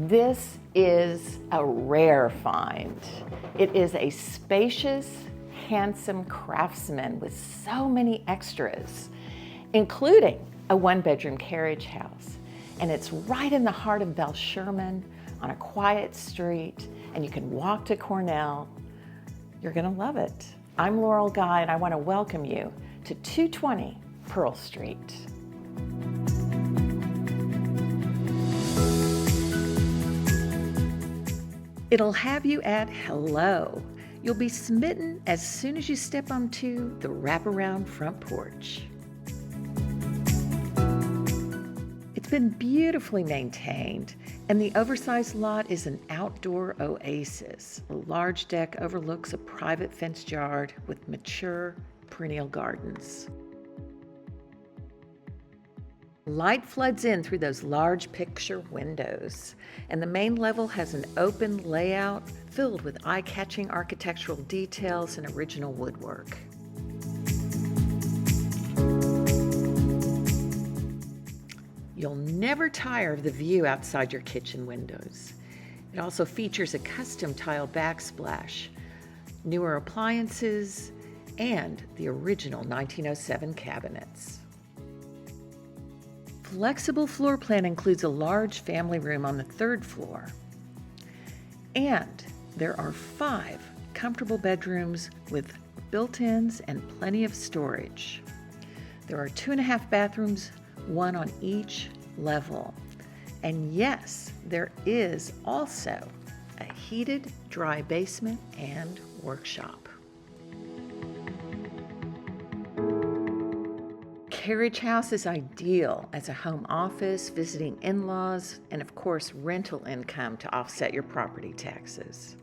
This is a rare find. It is a spacious, handsome Craftsman with so many extras, including a one-bedroom carriage house. And it's right in the heart of Belle Sherman on a quiet street, and you can walk to Cornell. You're gonna love it. I'm Laurel Guy, and I want to welcome you to 220 Pearl Street. It'll have you at hello. You'll be smitten as soon as you step onto the wraparound front porch. It's been beautifully maintained, and the oversized lot is an outdoor oasis. A large deck overlooks a private fenced yard with mature perennial gardens. Light floods in through those large picture windows, and the main level has an open layout filled with eye-catching architectural details and original woodwork. You'll never tire of the view outside your kitchen windows. It also features a custom tile backsplash, newer appliances, and the original 1907 cabinets. Flexible floor plan includes a large family room on the third floor. And there are 5 comfortable bedrooms with built-ins and plenty of storage. There are 2.5 bathrooms, 1 on each level. And yes, there is also a heated, dry basement and workshop. Carriage House is ideal as a home office, visiting in-laws, and of course, rental income to offset your property taxes.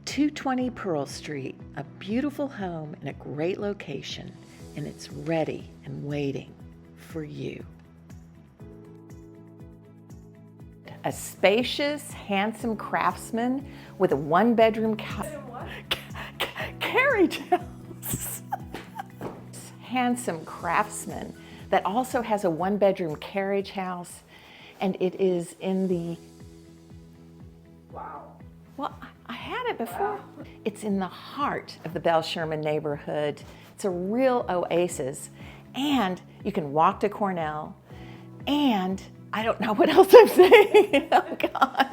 .220 Pearl Street, a beautiful home in a great location, and it's ready and waiting for you. A spacious, handsome Craftsman with a one-bedroom carriage house. Handsome Craftsman that also has a one-bedroom carriage house, and it is in the... Wow. Well, I had it before. Wow. It's in the heart of the Belle Sherman neighborhood. It's a real oasis, and you can walk to Cornell, and I don't know what else I'm saying. Oh God.